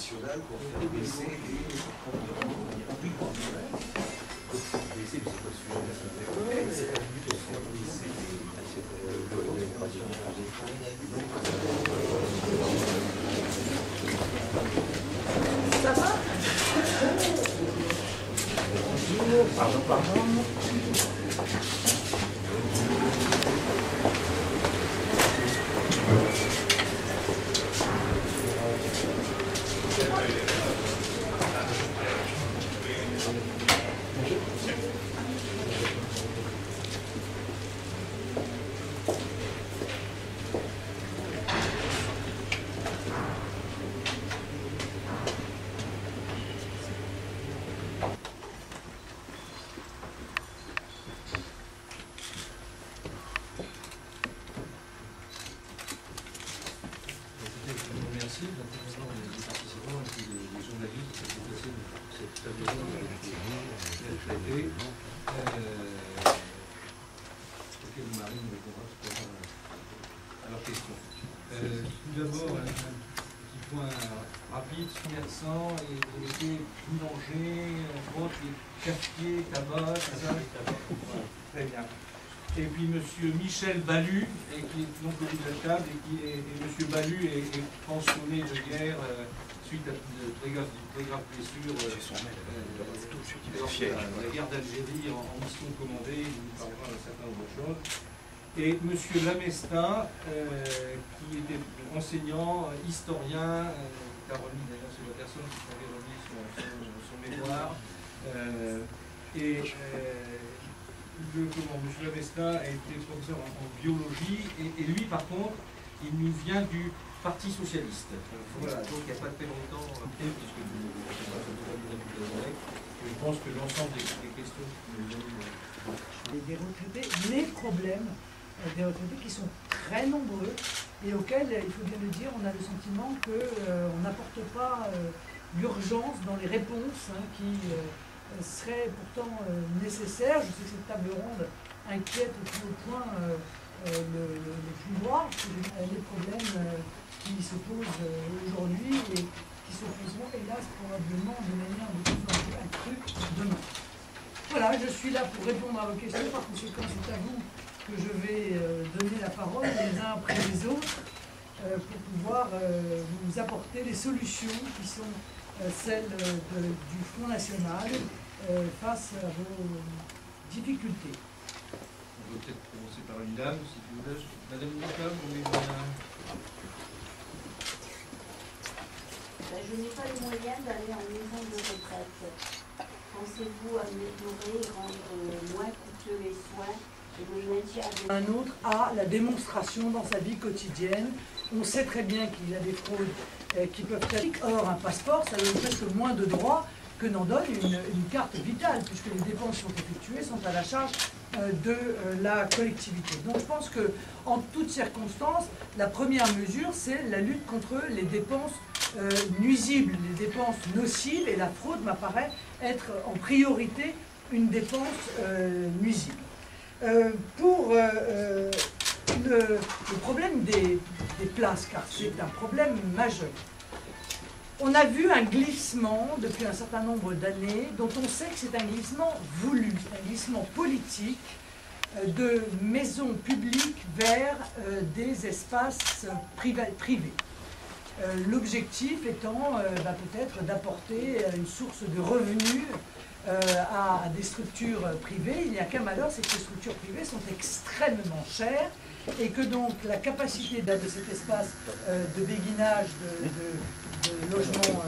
nationale pour faire baisser les baisser, c'est pas le sujet de la santé, c'est pour faire baisser Ça va? Bonjour, pardon. Tout d'abord, un petit point rapide, commerçant, et vous étiez boulanger, entre autres, cafetier, tabac, c'est ça? Très bien. Et puis monsieur Michel Balu, qui est donc au bout de la table, et monsieur Balu est pensionné de guerre suite à de très graves blessures lors de la guerre d'Algérie en mission commandée. Il nous parlera d'un certain nombre de choses. Et M. Lamesta, qui était enseignant, historien, Caroline d'ailleurs c'est la personne qui avait remis son mémoire, M. Lamesta a été professeur en biologie, et lui par contre, il nous vient du Parti Socialiste. Voilà, donc il n'y a pas très longtemps, puisque je pense que l'ensemble des questions que nous avons... Des retraités, les problèmes des retraités qui sont très nombreux et auxquels, il faut bien le dire, on a le sentiment qu'on n'apporte pas l'urgence dans les réponses qui seraient pourtant nécessaires. Je sais que cette table ronde inquiète au plus haut point le pouvoir, les problèmes qui se posent aujourd'hui et qui se poseront, hélas, probablement de manière de plus en plus accrue demain. Voilà, je suis là pour répondre à vos questions, par conséquent, c'est à vous que je vais donner la parole les uns après les autres pour pouvoir vous apporter les solutions qui sont celles du Front National face à vos difficultés. On peut peut-être commencer par une dame, si tu veux. Madame Nicole, vous voulez bien... Je n'ai pas les moyens d'aller en maison de retraite. Pensez-vous améliorer et rendre moins coûteux les soins? Un autre a la démonstration dans sa vie quotidienne. On sait très bien qu'il y a des fraudes qui peuvent être... Or, un passeport, ça donne presque moins de droits que n'en donne une carte vitale, puisque les dépenses qui sont effectuées sont à la charge de la collectivité. Donc je pense qu'en toutes circonstances, la première mesure, c'est la lutte contre les dépenses nuisibles, les dépenses nocives, et la fraude m'apparaît être en priorité une dépense nuisible. Pour le problème des places, car c'est un problème majeur. On a vu un glissement depuis un certain nombre d'années, dont on sait que c'est un glissement voulu, un glissement politique de maisons publiques vers des espaces privés. L'objectif étant peut-être d'apporter une source de revenus à des structures privées. Il n'y a qu'un malheur, c'est que ces structures privées sont extrêmement chères et que donc la capacité de cet espace de béguinage de logements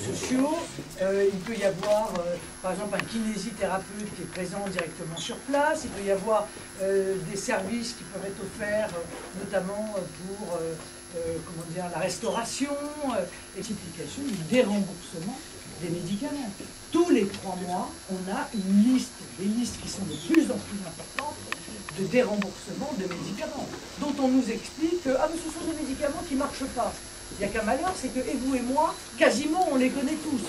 sociaux, il peut y avoir par exemple un kinésithérapeute qui est présent directement sur place, il peut y avoir des services qui peuvent être offerts notamment pour la restauration, et multiplication du déremboursement des médicaments. Tous les 3 mois, on a une liste, des listes qui sont de plus en plus importantes de déremboursement de médicaments, dont on nous explique que mais ce sont des médicaments qui ne marchent pas. Il n'y a qu'un malheur, c'est que, et vous et moi, quasiment on les connaît tous.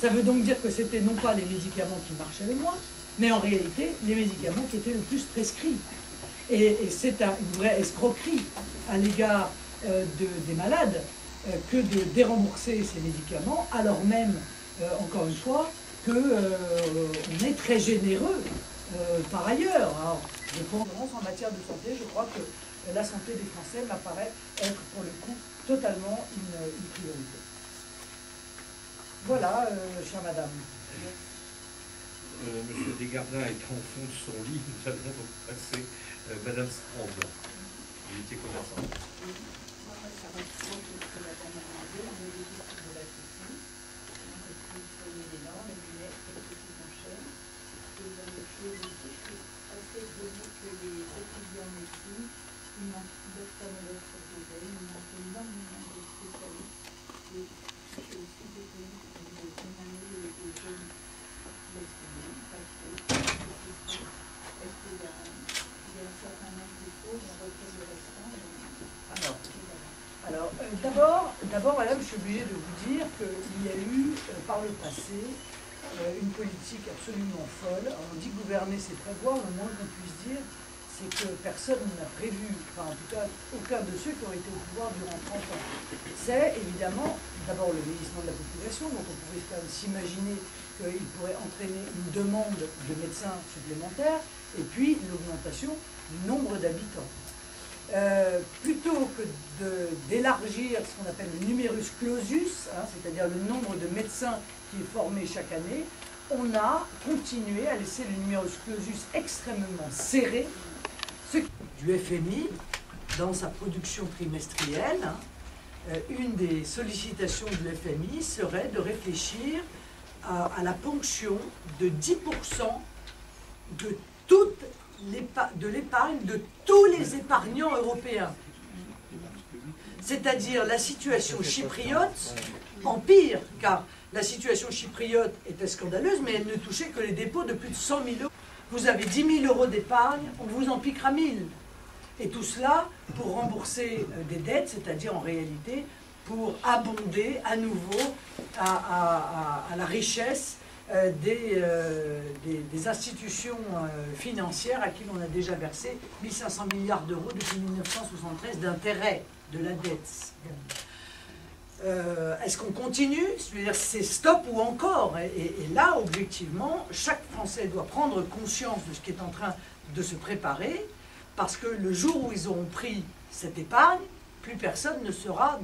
Ça veut donc dire que c'était non pas les médicaments qui marchaient le moins, mais en réalité les médicaments qui étaient le plus prescrits. Et c'est une vraie escroquerie à l'égard des malades que de dérembourser ces médicaments, alors même, encore une fois, qu'on est très généreux par ailleurs. Alors, je pense en matière de santé, je crois que la santé des Français m'apparaît être pour le coup totalement une priorité. Voilà, chère madame. Monsieur Desgardins est en fond de son lit, nous allons donc passer Madame Strand. Vous étiez commerçante. D'abord, madame, je suis obligée de vous dire qu'il y a eu, par le passé, une politique absolument folle. Alors, on dit gouverner, c'est prévoir, le moins qu'on puisse dire, c'est que personne n'a prévu, enfin en tout cas, aucun de ceux qui ont été au pouvoir durant 30 ans. C'est évidemment, d'abord, le vieillissement de la population, donc on pouvait quand même s'imaginer qu'il pourrait entraîner une demande de médecins supplémentaires, et puis l'augmentation du nombre d'habitants. Plutôt que d'élargir ce qu'on appelle le numerus clausus, hein, c'est-à-dire le nombre de médecins qui est formé chaque année, on a continué à laisser le numerus clausus extrêmement serré. Du FMI, dans sa production trimestrielle, hein, une des sollicitations de l'FMI serait de réfléchir à la ponction de 10% de toute l'épargne de tous les épargnants européens. C'est-à-dire la situation chypriote empire, car la situation chypriote était scandaleuse, mais elle ne touchait que les dépôts de plus de 100 000 euros. Vous avez 10 000 euros d'épargne, on vous en piquera 1000. Et tout cela pour rembourser des dettes, c'est-à-dire en réalité pour abonder à nouveau à la richesse des institutions financières à qui l'on a déjà versé 1500 milliards d'euros depuis 1973 d'intérêt de la dette. Est-ce qu'on continue? C'est-à-dire c'est stop ou encore? Et là, objectivement, chaque Français doit prendre conscience de ce qui est en train de se préparer, parce que le jour où ils auront pris cette épargne, plus personne ne saura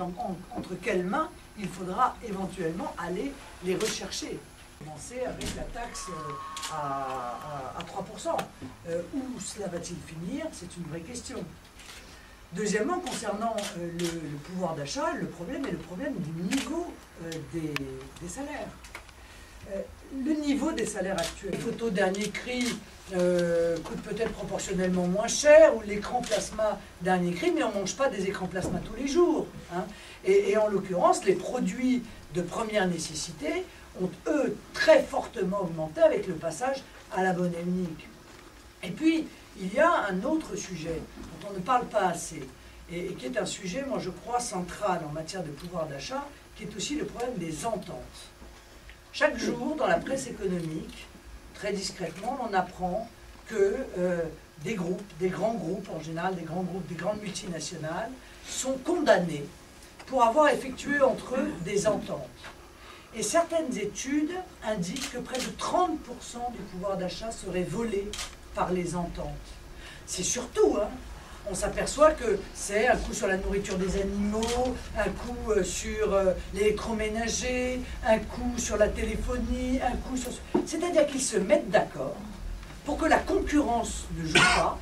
entre quelles mains il faudra éventuellement aller les rechercher. Commencer avec la taxe à 3%. Où cela va-t-il finir? C'est une vraie question. Deuxièmement, concernant le pouvoir d'achat, le problème est le problème du niveau des salaires. Le niveau des salaires actuels, les photos dernier cri coûtent peut-être proportionnellement moins cher, ou l'écran plasma dernier cri, mais on ne mange pas des écrans plasma tous les jours. Hein. Et en l'occurrence, les produits de première nécessité ont, eux, très fortement augmenté avec le passage à la monnaie unique. Et puis, il y a un autre sujet dont on ne parle pas assez, et qui est un sujet, moi je crois, central en matière de pouvoir d'achat, qui est aussi le problème des ententes. Chaque jour, dans la presse économique, très discrètement, on apprend que des groupes, des grands groupes, en général des grands groupes, des grandes multinationales, sont condamnés pour avoir effectué entre eux des ententes. Et certaines études indiquent que près de 30% du pouvoir d'achat serait volé par les ententes. C'est surtout, hein, on s'aperçoit que c'est un coût sur la nourriture des animaux, un coût sur l'électroménager, un coût sur la téléphonie, un coût sur... C'est-à-dire qu'ils se mettent d'accord pour que la concurrence ne joue pas,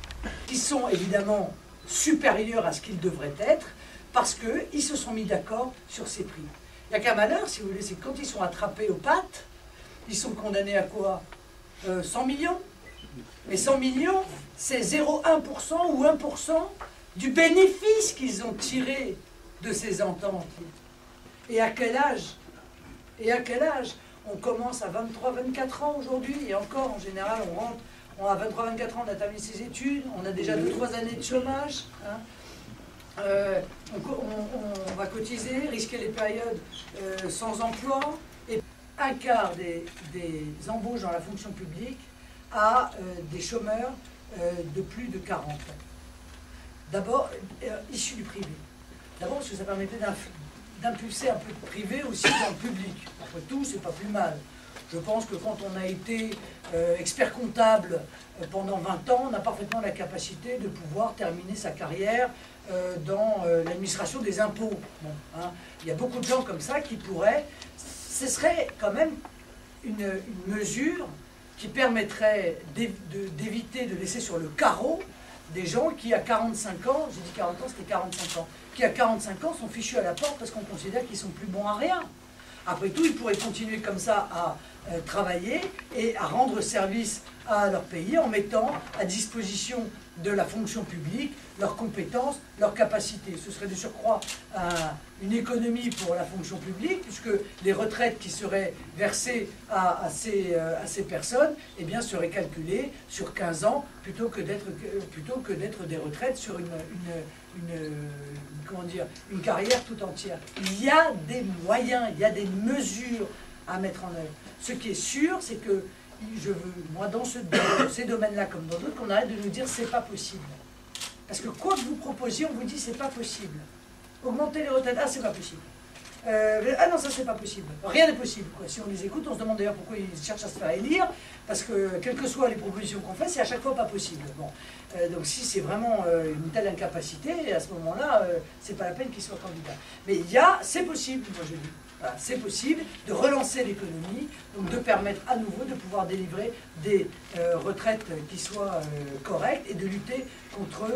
qui sont évidemment supérieurs à ce qu'ils devraient être, parce qu'ils se sont mis d'accord sur ces prix. Il n'y a qu'un malheur, si vous voulez, c'est que quand ils sont attrapés aux pattes, ils sont condamnés à quoi? 100 millions. Mais 100 millions, c'est 0,1% ou 1% du bénéfice qu'ils ont tiré de ces ententes. Et à quel âge? Et à quel âge? On commence à 23-24 ans aujourd'hui, et encore, en général, on a 23-24 ans, on a terminé ses études, on a déjà 2-3 années de chômage. Hein. On va cotiser, risquer les périodes sans emploi, et un quart des embauches dans la fonction publique à des chômeurs de plus de 40 ans. D'abord, issus du privé. D'abord parce que ça permettait d'impulser un peu de privé aussi dans le public. Après tout, c'est pas plus mal. Je pense que quand on a été expert comptable pendant 20 ans, on a parfaitement la capacité de pouvoir terminer sa carrière dans l'administration des impôts. Bon, hein. Il y a beaucoup de gens comme ça qui pourraient... Ce serait quand même une mesure qui permettrait d'éviter de laisser sur le carreau des gens qui, à 45 ans, j'ai dit 40 ans, c'était 45 ans, qui, à 45 ans, sont fichus à la porte parce qu'on considère qu'ils sont plus bons à rien. Après tout, ils pourraient continuer comme ça à travailler et à rendre service à leur pays en mettant à disposition de la fonction publique leurs compétences, leurs capacités. Ce serait de surcroît une économie pour la fonction publique, puisque les retraites qui seraient versées à ces personnes eh bien, seraient calculées sur 15 ans plutôt que d'être des retraites sur une carrière tout entière. Il y a des moyens, il y a des mesures à mettre en œuvre. Ce qui est sûr, c'est que je veux, moi, dans ces domaines-là comme dans d'autres, qu'on arrête de nous dire c'est pas possible. Parce que quoi que vous proposiez, on vous dit c'est pas possible. Augmenter les retraites, ah c'est pas possible. Ah non, ça c'est pas possible. Rien n'est possible, quoi. Si on les écoute, on se demande d'ailleurs pourquoi ils cherchent à se faire élire, parce que quelles que soient les propositions qu'on fait, c'est à chaque fois pas possible. Bon. Donc si c'est vraiment une telle incapacité, à ce moment-là, c'est pas la peine qu'ils soient candidats. Mais c'est possible, moi je dis. Voilà, c'est possible de relancer l'économie, donc de permettre à nouveau de pouvoir délivrer des retraites qui soient correctes et de lutter contre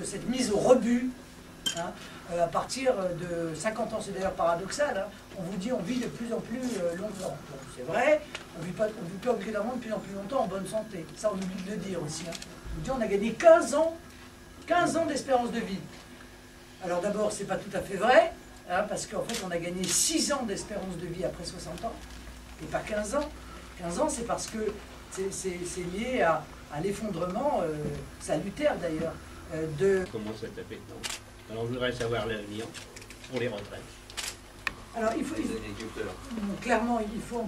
cette mise au rebut. Hein, à partir de 50 ans, c'est d'ailleurs paradoxal, hein, on vous dit on vit de plus en plus longtemps. C'est vrai, on ne vit pas obligatoirement de plus en plus longtemps en bonne santé. Ça, on oublie de le dire aussi. Hein. On vous dit on a gagné 15 ans d'espérance de vie. Alors d'abord, c'est pas tout à fait vrai, hein, parce qu'en fait, on a gagné 6 ans d'espérance de vie après 60 ans, et pas 15 ans. 15 ans, c'est parce que c'est lié à l'effondrement salutaire d'ailleurs de... Comment ça t'appelle donc? Alors je voudrais savoir l'avenir pour les retraites. Alors clairement, il faut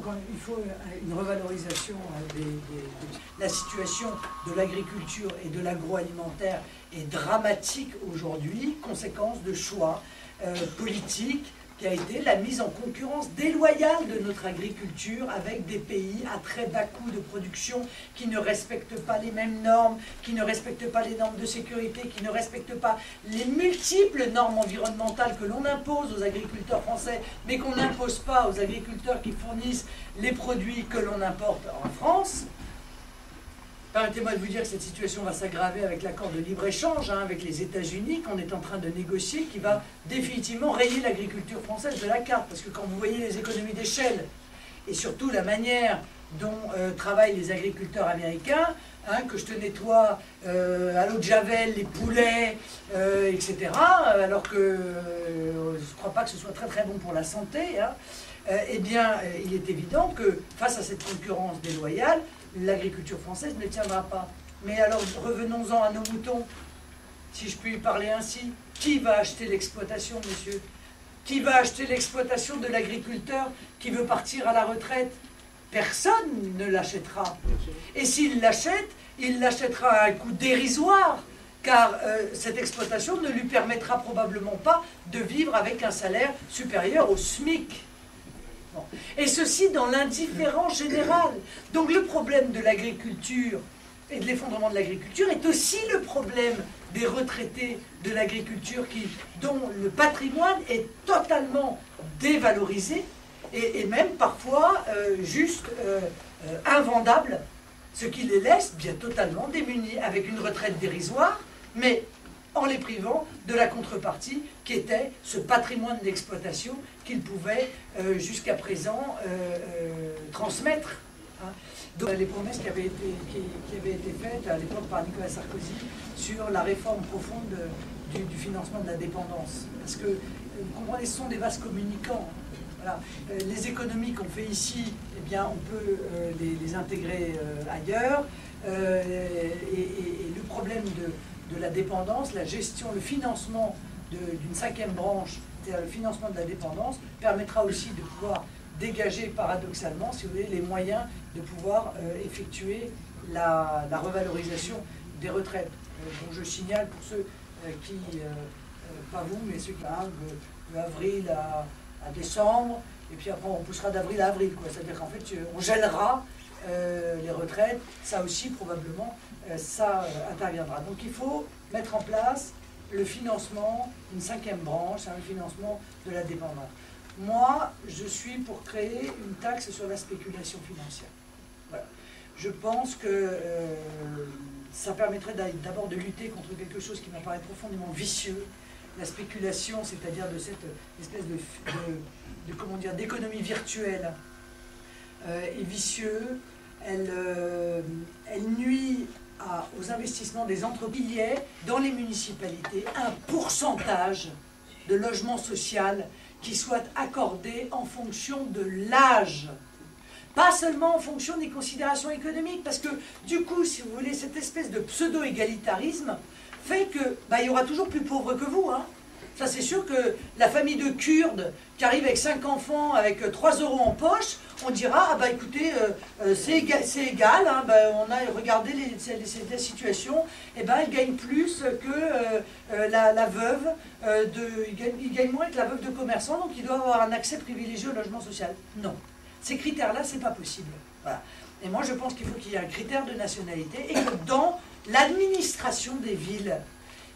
une revalorisation de la situation de l'agriculture et de l'agroalimentaire est dramatique aujourd'hui, conséquence de choix politiques qui a été la mise en concurrence déloyale de notre agriculture avec des pays à très bas coût de production qui ne respectent pas les mêmes normes, qui ne respectent pas les normes de sécurité, qui ne respectent pas les multiples normes environnementales que l'on impose aux agriculteurs français, mais qu'on n'impose pas aux agriculteurs qui fournissent les produits que l'on importe en France. Permettez-moi de vous dire que cette situation va s'aggraver avec l'accord de libre-échange avec les États-Unis qu'on est en train de négocier, qui va définitivement rayer l'agriculture française de la carte. Parce que quand vous voyez les économies d'échelle et surtout la manière dont travaillent les agriculteurs américains, que je te nettoie à l'eau de Javel les poulets, etc., alors que je ne crois pas que ce soit très très bon pour la santé, eh bien, il est évident que face à cette concurrence déloyale, l'agriculture française ne tiendra pas. Mais alors, revenons-en à nos moutons, si je puis parler ainsi. Qui va acheter l'exploitation, monsieur? Qui va acheter l'exploitation de l'agriculteur qui veut partir à la retraite? Personne ne l'achètera. Et s'il l'achète, il l'achètera à un coût dérisoire, car cette exploitation ne lui permettra probablement pas de vivre avec un salaire supérieur au SMIC. Et ceci dans l'indifférence générale. Donc le problème de l'agriculture et de l'effondrement de l'agriculture est aussi le problème des retraités de l'agriculture dont le patrimoine est totalement dévalorisé et même parfois juste invendable, ce qui les laisse bien totalement démunis avec une retraite dérisoire, mais en les privant de la contrepartie qui était ce patrimoine d'exploitation qu'ils pouvaient jusqu'à présent transmettre. Donc, les promesses qui avaient été faites à l'époque par Nicolas Sarkozy sur la réforme profonde du financement de la dépendance. Parce que, vous comprenez, ce sont des vases communicants. Voilà. Les économies qu'on fait ici, eh bien, on peut les intégrer ailleurs. Et le problème de la dépendance, la gestion, le financement d'une cinquième branche, c'est-à-dire le financement de la dépendance, permettra aussi de pouvoir dégager paradoxalement, si vous voulez, les moyens de pouvoir effectuer la revalorisation des retraites. Donc je signale pour ceux qui pas vous, mais ceux qui parlent de avril à décembre, et puis après on poussera d'avril à avril, quoi. C'est-à-dire qu'en fait on gèlera les retraites, ça aussi probablement ça interviendra. Donc il faut mettre en place le financement, une 5e branche, le financement de la dépendance. Moi, je suis pour créer une taxe sur la spéculation financière. Voilà. Je pense que ça permettrait d'abord de lutter contre quelque chose qui m'apparaît profondément vicieux, la spéculation, c'est-à-dire de cette espèce comment dire, d'économie virtuelle est vicieux. Elle nuit aux investissements des entreprises. Il y a dans les municipalités un pourcentage de logement social qui soit accordé en fonction de l'âge. Pas seulement en fonction des considérations économiques, parce que du coup, si vous voulez, cette espèce de pseudo-égalitarisme fait que il y aura toujours plus pauvres que vous. Hein. Ça, c'est sûr que la famille de Kurdes qui arrive avec 5 enfants, avec 3 € en poche, on dira, ah bah écoutez, c'est égal, hein, on a regardé la situation, et elle gagne plus que la veuve, il gagne moins que la veuve de commerçant, donc il doit avoir un accès privilégié au logement social. Non. Ces critères-là, c'est pas possible. Voilà. Et moi, je pense qu'il faut qu'il y ait un critère de nationalité et que dans l'administration des villes,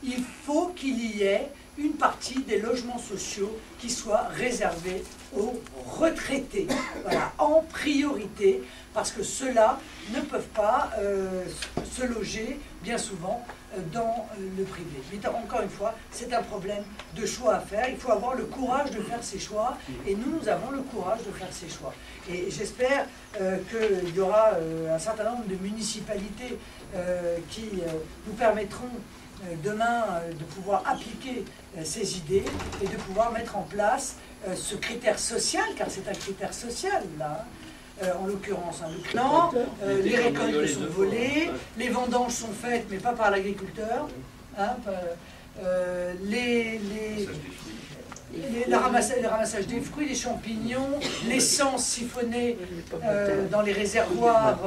il faut qu'il y ait une partie des logements sociaux qui soit réservée aux retraités, voilà, en priorité, parce que ceux-là ne peuvent pas se loger bien souvent dans le privé. Mais encore une fois, c'est un problème de choix à faire. Il faut avoir le courage de faire ses choix, et nous avons le courage de faire ses choix. Et j'espère qu'il y aura un certain nombre de municipalités qui nous permettront demain de pouvoir appliquer ces idées et de pouvoir mettre en place ce critère social, car c'est un critère social là, en l'occurrence. Non, les récoltes sont volées, les vendanges sont faites mais pas par l'agriculteur, hein, le ramassage des fruits, les champignons, l'essence siphonnée dans les réservoirs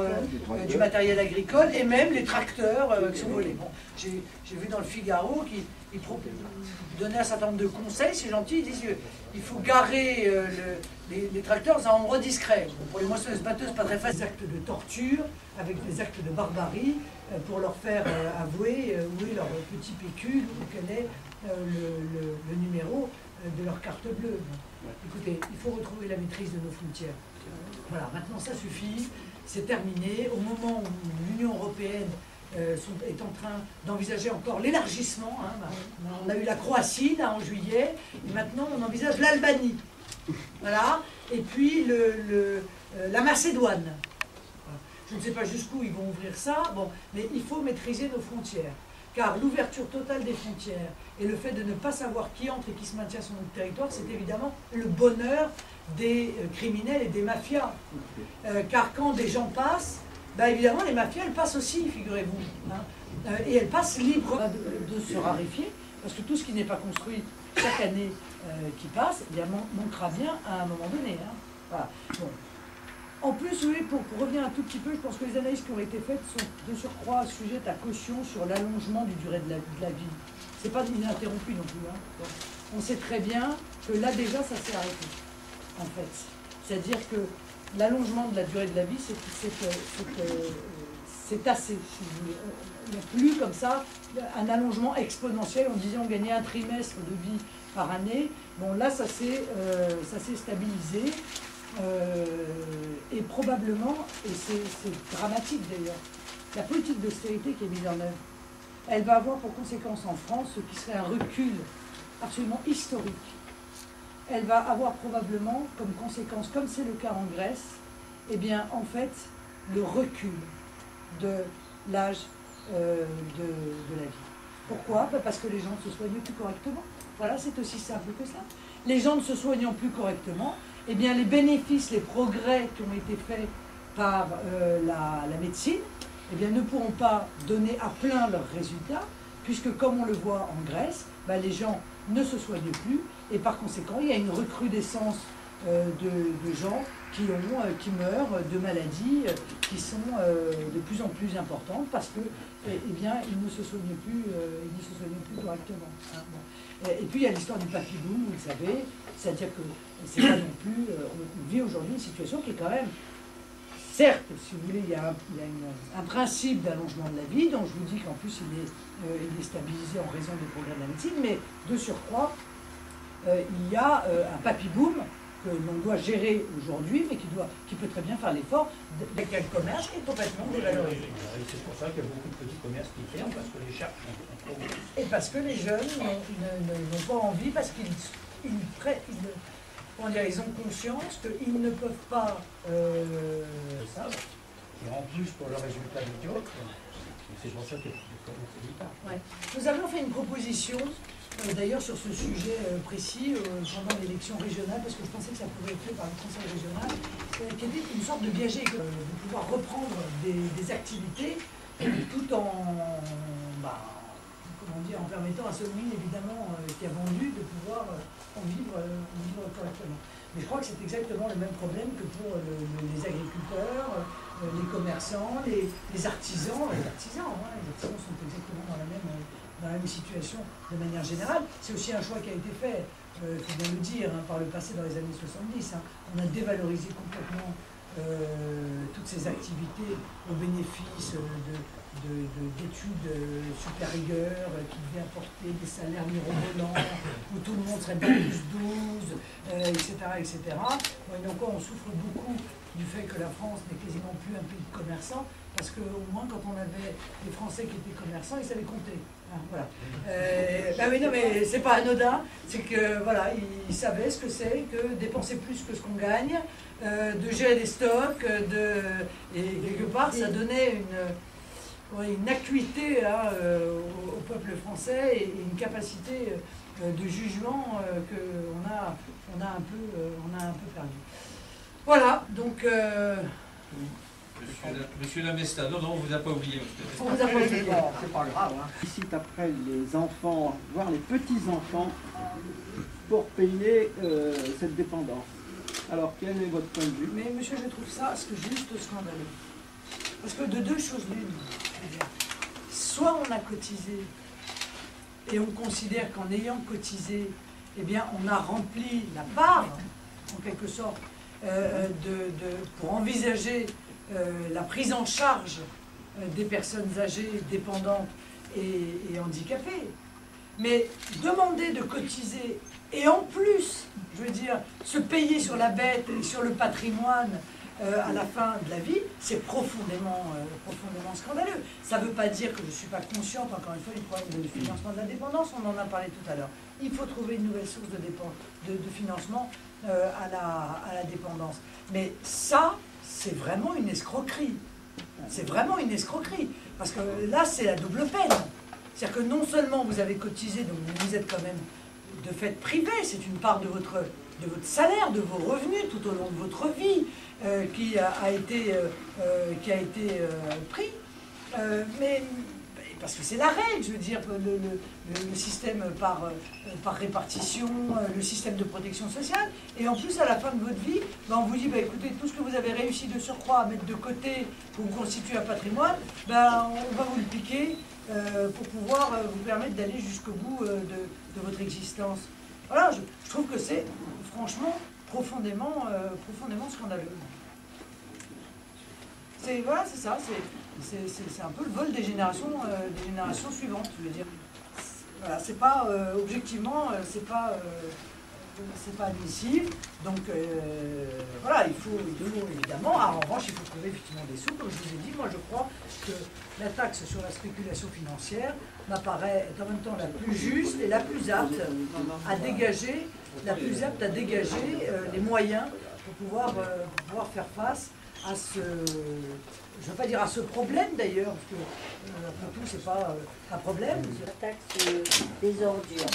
du matériel agricole, et même les tracteurs qui sont volés. Bon, j'ai vu dans le Figaro qu'ils donnaient un certain nombre de conseils, c'est gentil, ils disent qu'il faut garer les tracteurs dans un endroit discret. Bon, pour les moissonneuses-batteuses, pas très facile. Des actes de torture, avec des actes de barbarie, pour leur faire avouer où est leur petit pécule, ou quel est le numéro de leur carte bleue. Écoutez, il faut retrouver la maîtrise de nos frontières. Voilà, maintenant ça suffit, c'est terminé. Au moment où l'Union européenne est en train d'envisager encore l'élargissement, hein, on a eu la Croatie là, en juillet, et maintenant on envisage l'Albanie. Voilà, et puis la Macédoine. Voilà. Je ne sais pas jusqu'où ils vont ouvrir ça, bon, mais il faut maîtriser nos frontières. Car l'ouverture totale des frontières et le fait de ne pas savoir qui entre et qui se maintient sur notre territoire, c'est évidemment le bonheur des criminels et des mafias. Car quand des gens passent, évidemment les mafias, elles passent aussi, figurez-vous. Hein, et elles passent libres de se raréfier, parce que tout ce qui n'est pas construit chaque année qui passe, manquera bien à un moment donné. Hein. Voilà. Bon. En plus, oui, pour revenir un tout petit peu, je pense que les analyses qui ont été faites sont de surcroît sujettes à caution sur l'allongement du durée de la vie. C'est pas ininterrompu non plus. Hein. Donc, on sait très bien que là déjà, ça s'est arrêté, en fait. C'est-à-dire que l'allongement de la durée de la vie, c'est assez. Si vous voulez. Il n'y a plus comme ça un allongement exponentiel. On disait on gagnait un trimestre de vie par année. Bon, là, ça s'est stabilisé. Et probablement, et c'est dramatique d'ailleurs, la politique d'austérité qui est mise en œuvre, elle va avoir pour conséquence en France ce qui serait un recul absolument historique. Elle va avoir probablement comme conséquence, comme c'est le cas en Grèce, eh bien en fait le recul de l'âge de la vie. Pourquoi? Parce que les gens ne se soignent plus correctement. Voilà, c'est aussi simple que ça. Les gens ne se soignant plus correctement, eh bien, les bénéfices, les progrès qui ont été faits par la médecine, eh bien, ne pourront pas donner à plein leurs résultats, puisque comme on le voit en Grèce, les gens ne se soignent plus, et par conséquent, il y a une recrudescence de gens qui meurent de maladies qui sont de plus en plus importantes, parce que, eh bien, ils ne se soignent plus, correctement. correctement. Hein, bon. Et puis il y a l'histoire du papy boom, vous le savez, c'est-à-dire que c'est pas non plus. On vit aujourd'hui une situation qui est quand même. Certes, si vous voulez, il y a un principe d'allongement de la vie, dont je vous dis qu'en plus il est stabilisé en raison des progrès de la médecine, mais de surcroît, il y a un papy boom que l'on doit gérer aujourd'hui, mais qui peut très bien faire l'effort dès qu'il y a le commerce qui est complètement dévalorisé. C'est pour ça qu'il y a beaucoup de petits commerces qui ferment, parce que les charges sont trop grosses. Et parce que les jeunes n'ont pas envie, parce qu'ils ont conscience qu'ils ne peuvent pas... ça, et en plus, pour le résultat médiocre, c'est pour ça que les commerces n'y pas. Ouais. Nous avions fait une proposition, d'ailleurs sur ce sujet précis, pendant l'élection régionale, parce que je pensais que ça pouvait être fait par le conseil régional, qui était une sorte de viager, de pouvoir reprendre des activités tout en, en permettant à celui évidemment qui a vendu de pouvoir en vivre correctement. Mais je crois que c'est exactement le même problème que pour les agriculteurs, les commerçants, les artisans. Les artisans sont exactement dans la même situation de manière générale. C'est aussi un choix qui a été fait, il faut bien le dire, par le passé dans les années 70. On a dévalorisé complètement toutes ces activités au bénéfice d'études supérieures qui devaient apporter des salaires mirobolants, où tout le monde serait bien plus 12, etc. etc. Bon, et encore, on souffre beaucoup du fait que la France n'est quasiment plus un pays de commerçants, parce qu'au moins quand on avait des Français qui étaient commerçants, ils savaient compter. Voilà. Oui, non, mais c'est pas anodin, c'est que voilà, ils savaient ce que c'est que dépenser plus que ce qu'on gagne, de gérer des stocks, et quelque part ça donnait une acuité au peuple français et une capacité de jugement qu'on a un peu perdu. Voilà, donc. Monsieur Lamesta, non, on ne vous a pas oublié. On vous a pas oublié. C'est pas grave. Ici, après les enfants, voire les petits-enfants, pour payer cette dépendance. Alors, quel est votre point de vue? Mais monsieur, je trouve ça juste scandaleux. Parce que de deux choses l'une, soit on a cotisé et on considère qu'en ayant cotisé, eh bien, on a rempli la part, en quelque sorte, pour envisager la prise en charge des personnes âgées, dépendantes et handicapées. Mais demander de cotiser et en plus, je veux dire, se payer sur la bête et sur le patrimoine à la fin de la vie, c'est profondément scandaleux. Ça ne veut pas dire que je ne suis pas consciente, encore une fois, du problème de financement de la dépendance, on en a parlé tout à l'heure. Il faut trouver une nouvelle source de financement à la dépendance. Mais ça, c'est vraiment une escroquerie. C'est vraiment une escroquerie. Parce que là, c'est la double peine. C'est-à-dire que non seulement vous avez cotisé, donc vous êtes quand même de fait privé, c'est une part de votre salaire, de vos revenus tout au long de votre vie qui a été pris. Mais parce que c'est la règle, je veux dire, le système par répartition, le système de protection sociale. Et en plus, à la fin de votre vie, on vous dit, écoutez, tout ce que vous avez réussi de surcroît à mettre de côté pour vous constituer un patrimoine, on va vous le piquer pour pouvoir vous permettre d'aller jusqu'au bout de votre existence. Voilà, je trouve que c'est franchement profondément scandaleux. Voilà, c'est ça, c'est un peu le vol des générations suivantes, je veux dire. Voilà, c'est pas, objectivement, c'est pas admissible. Donc, voilà, il faut évidemment, en revanche, il faut trouver effectivement des sous. Comme je vous ai dit, moi je crois que la taxe sur la spéculation financière m'apparaît être en même temps la plus juste et la plus apte à dégager, les moyens pour pouvoir faire face à ce, je ne veux pas dire à ce problème d'ailleurs, parce que après tout c'est pas un problème. La taxe des ordures,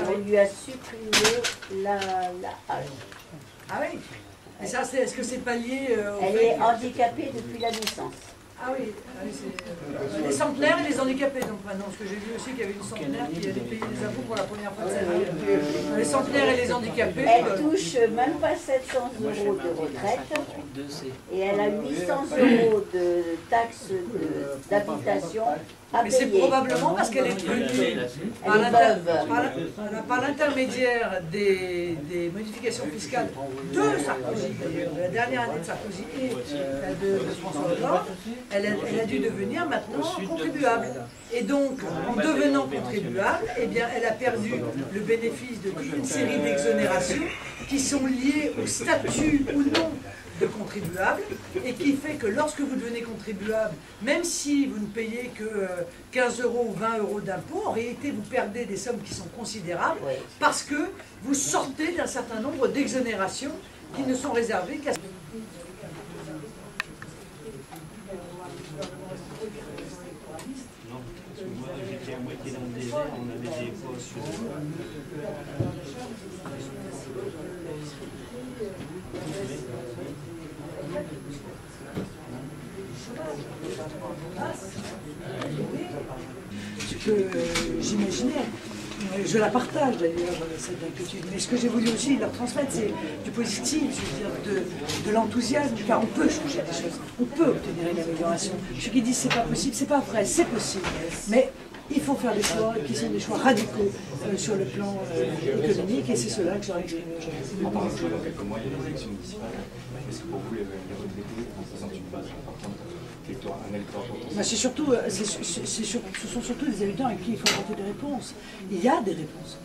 on lui a supprimé la halle. Ah oui. Mais ça, est-ce que c'est pas lié Elle est handicapée depuis la naissance. Ah oui, c'est les centenaires et les handicapés. Donc maintenant, parce que j'ai vu aussi qu'il y avait une centenaire qui allait payer des impôts pour la première fois de sa vie. Les centenaires et les handicapés. Elle touche même pas 700 € de retraite et elle a 800 € de taxes d'habitation à Mais c'est payer. probablement parce qu'elle est venue par Elle est veuve. par l'intermédiaire des modifications fiscales de Sarkozy, d'ailleurs, de la dernière année de Sarkozy et de François Hollande, elle a dû devenir maintenant contribuable. Et donc, en devenant contribuable, eh bien, elle a perdu le bénéfice de toute une série d'exonérations qui sont liées au statut ou non de contribuable, et qui fait que lorsque vous devenez contribuable, même si vous ne payez que 15 euros ou 20 euros d'impôts, en réalité vous perdez des sommes qui sont considérables parce que vous sortez d'un certain nombre d'exonérations qui ne sont réservées qu'à... Non, parce que moi j'étais à moitié dans le désert, on avait des postes sur Ce que j'imaginais, je la partage d'ailleurs, cette inquiétude, mais ce que j'ai voulu aussi leur transmettre, c'est du positif, je veux dire, de l'enthousiasme, car on peut changer des choses, on peut obtenir une amélioration. Ceux qui disent c'est pas possible, c'est pas vrai, c'est possible, mais il faut faire des choix qui sont des choix radicaux sur le plan économique, et c'est cela que j'aurais exprimé aujourd'hui. En parlant de dans quelques mois, il y a des élections municipales. Est-ce que pour vous, les retraités représentent une base importante, un électorat potentiel? Bah, ce sont surtout des habitants avec qui il faut apporter des réponses. Il y a des réponses.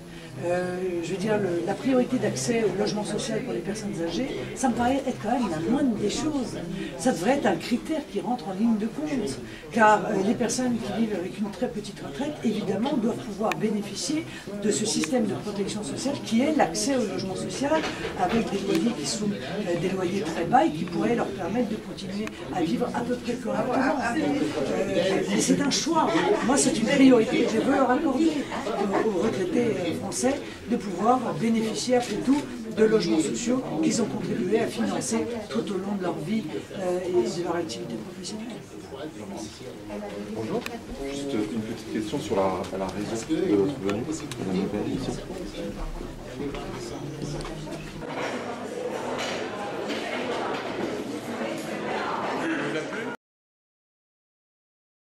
Je veux dire, la priorité d'accès au logement social pour les personnes âgées, ça me paraît être quand même la moindre des choses. Ça devrait être un critère qui rentre en ligne de compte, car les personnes qui vivent avec une très petite retraite, évidemment, doivent pouvoir bénéficier de ce système de protection sociale qui est l'accès au logement social, avec des loyers qui sont des loyers très bas et qui pourraient leur permettre de continuer à vivre à peu près correctement. Et c'est un choix. Moi, c'est une priorité que je veux leur accorder aux retraités français, de pouvoir bénéficier après tout de logements sociaux qu'ils ont contribué à financer tout au long de leur vie et de leur activité professionnelle. Bonjour, juste une petite question sur la raison de votre venue.